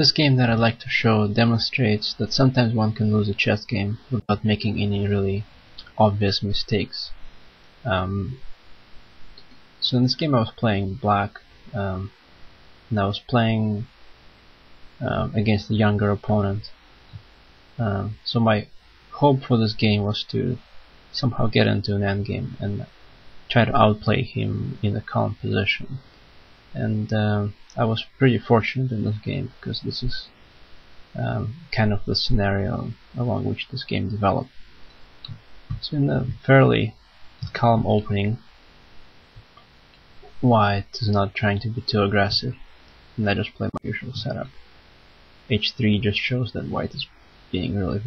This game that I'd like to show demonstrates that sometimes one can lose a chess game without making any really obvious mistakes. So in this game I was playing black, and I was playing against a younger opponent. So my hope for this game was to somehow get into an endgame and try to outplay him in the calm position. And I was pretty fortunate in this game, because this is kind of the scenario along which this game developed. So in a fairly calm opening, white is not trying to be too aggressive, and I just play my usual setup. h3 just shows that white is being really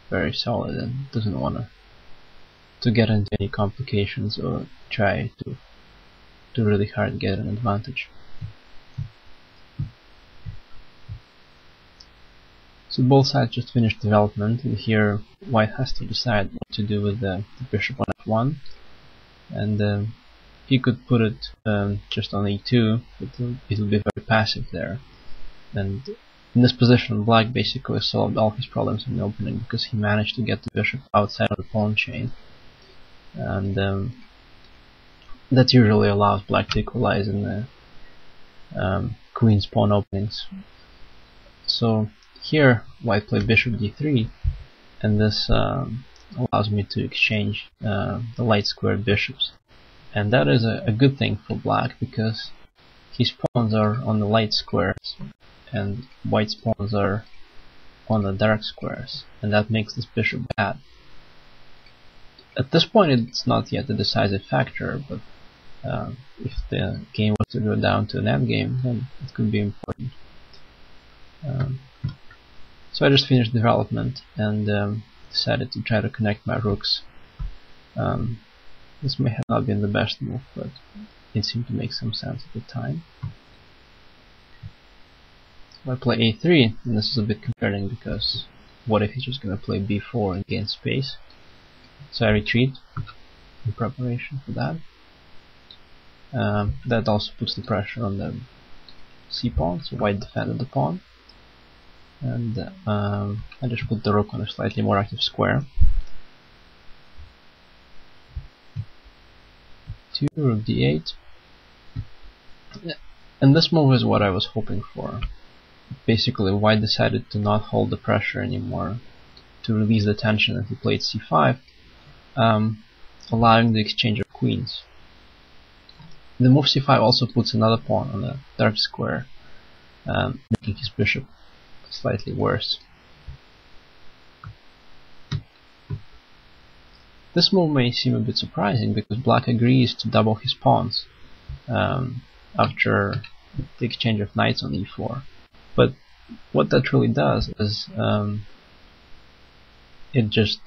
very solid and doesn't want to get into any complications or try to really hard get an advantage. So both sides just finished development, and here white has to decide what to do with the bishop on f1, and he could put it just on e2, but it'll be very passive there. And in this position, black basically solved all his problems in the opening, because he managed to get the bishop outside of the pawn chain, and that usually allows black to equalize in the queen's pawn openings. So here white played bishop d3, and this allows me to exchange the light squared bishops, and that is a good thing for black, because his pawns are on the light squares and white's pawns are on the dark squares, and that makes this bishop bad. At this point it's not yet a decisive factor, but if the game was to go down to an endgame, then it could be important. So I just finished development and decided to try to connect my rooks. This may have not been the best move, but it seemed to make some sense at the time. So I play a3, and this is a bit concerning, because what if he's just going to play b4 and gain space? So I retreat in preparation for that. That also puts the pressure on the c-pawn, so white defended the pawn. And I just put the rook on a slightly more active square. 2, rook d8. And this move is what I was hoping for. Basically, white decided to not hold the pressure anymore, to release the tension, and he played c5, allowing the exchange of queens. The move c5 also puts another pawn on the dark square, making his bishop slightly worse. This move may seem a bit surprising, because black agrees to double his pawns after the exchange of knights on e4. But what that really does is it just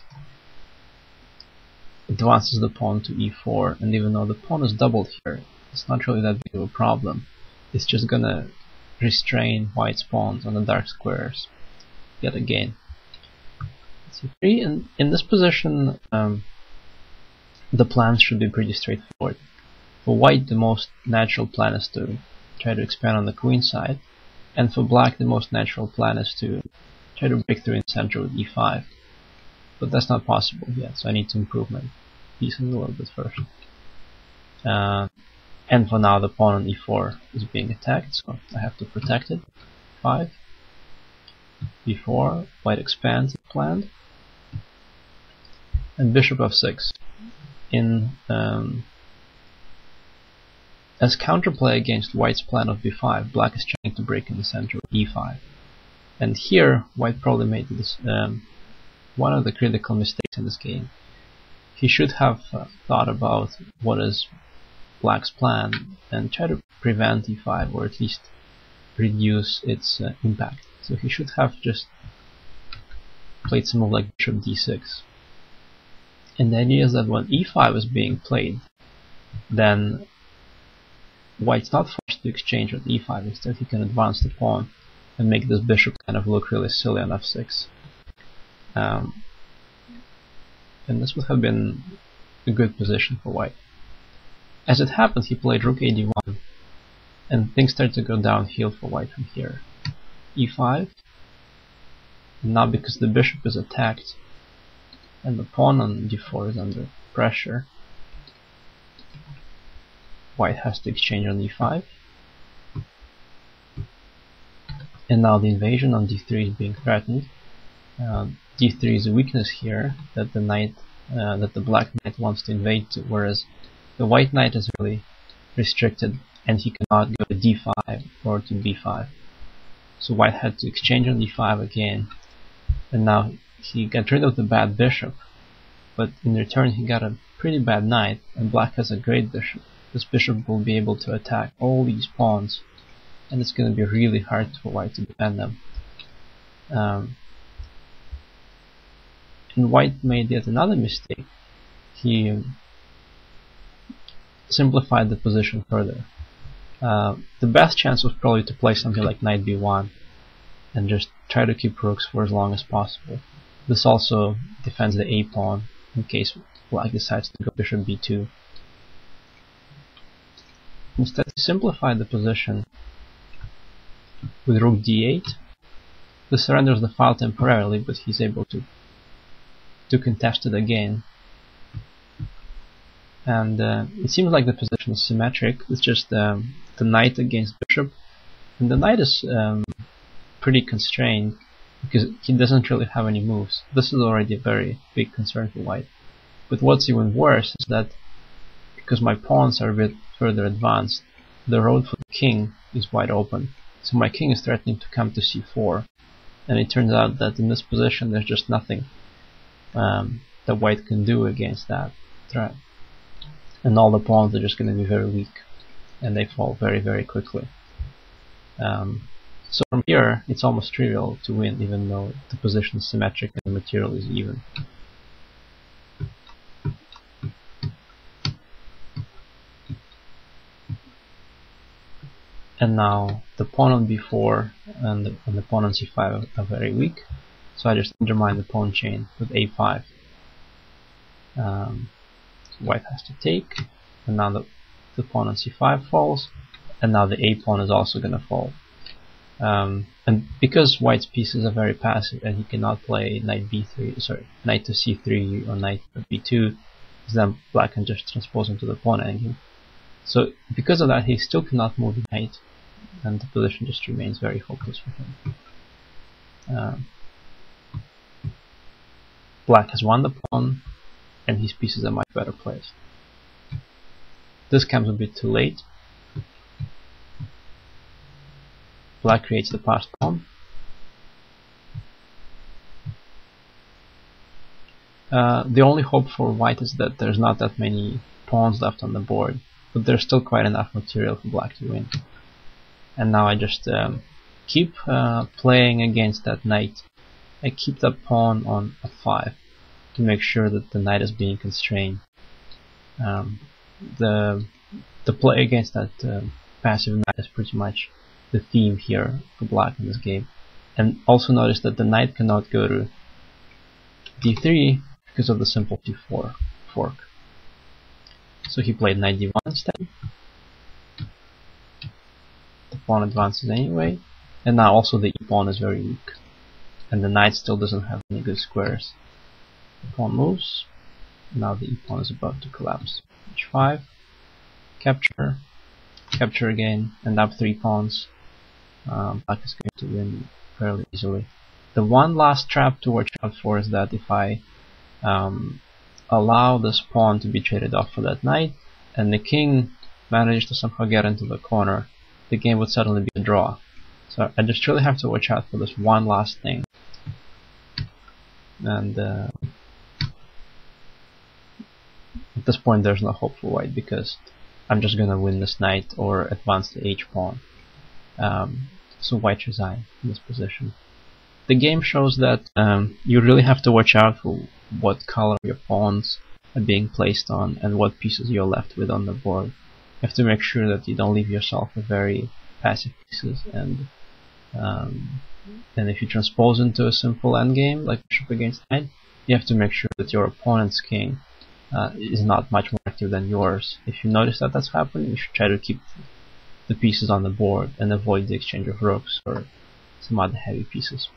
advances the pawn to e4, and even though the pawn is doubled here, it's not really that big of a problem. It's just gonna restrain white's pawns on the dark squares yet again. c3, and in this position the plans should be pretty straightforward. For white, the most natural plan is to try to expand on the queen side, and for black the most natural plan is to try to break through in the center with e5. But that's not possible yet, so I need to improve my pieces a little bit first. And for now the pawn on e4 is being attacked, so I have to protect it. 5, b4, white expands as planned, and bishop f6. As counterplay against white's plan of b5, black is trying to break in the center of e5. And here white probably made this one of the critical mistakes in this game. He should have thought about what is black's plan and try to prevent e5, or at least reduce its impact. So he should have just played some move like bishop d6. And the idea is that when e5 is being played, then white's not forced to exchange with e5. Instead he can advance the pawn and make this bishop kind of look really silly on f6. And this would have been a good position for white. As it happened, he played rook ad1, and things started to go downhill for white from here. e5. And now because the bishop is attacked and the pawn on d4 is under pressure, white has to exchange on e5. And now the invasion on d3 is being threatened. d3 is a weakness here that the black knight wants to invade to, whereas the white knight is really restricted and he cannot go to d5 or to b5. So white had to exchange on e5 again, and now he got rid of the bad bishop, but in return he got a pretty bad knight, and black has a great bishop. This bishop will be able to attack all these pawns, and it's going to be really hard for white to defend them. And white made yet another mistake. He simplified the position further. The best chance was probably to play something like knight b1 and just try to keep rooks for as long as possible. This also defends the a pawn in case black decides to go bishop b2. Instead, he simplified the position with rook d8. This surrenders the file temporarily, but he's able to contest it again. And it seems like the position is symmetric. It's just the knight against bishop, and the knight is pretty constrained because he doesn't really have any moves. This is already a very big concern for white. But what's even worse is that because my pawns are a bit further advanced, the road for the king is wide open. So my king is threatening to come to c4, and it turns out that in this position there's just nothing that white can do against that threat. And all the pawns are just going to be very weak, and they fall very, very quickly. So from here, it's almost trivial to win, even though the position is symmetric and the material is even. And now the pawn on b4 and the pawn on c5 are very weak, so I just undermine the pawn chain with a5. White has to take, and now the pawn on c5 falls, and now the a pawn is also going to fall. And because white's pieces are very passive and he cannot play knight to c3 or knight to b2, then black can just transpose into the pawn endgame. So because of that, he still cannot move the knight, and the position just remains very hopeless for him. Black has won the pawn, and his pieces are much better placed. This comes a bit too late. Black creates the passed pawn. The only hope for white is that there's not that many pawns left on the board, but there's still quite enough material for black to win. And now I just keep playing against that knight. I keep that pawn on f5 to make sure that the knight is being constrained. The play against that passive knight is pretty much the theme here for black in this game. And also notice that the knight cannot go to d3 because of the simple d4 fork. So he played knight d1 instead. The pawn advances anyway, and now also the e-pawn is very weak, and the knight still doesn't have any good squares. The pawn moves, now the e-pawn is about to collapse. h5, capture, capture again, and up 3 pawns. Black is going to win fairly easily. The one last trap to watch out for is that if I allow this pawn to be traded off for that knight, and the king manages to somehow get into the corner, the game would suddenly be a draw. So I just really have to watch out for this one last thing. And at this point there's no hope for white, because I'm just gonna win this knight or advance the h pawn. So white resign in this position. The game shows that you really have to watch out for what color your pawns are being placed on and what pieces you're left with on the board. You have to make sure that you don't leave yourself with very passive pieces, and if you transpose into a simple endgame like bishop against knight, you have to make sure that your opponent's king is not much more active than yours. If you notice that that's happening, you should try to keep the pieces on the board and avoid the exchange of rooks or some other heavy pieces.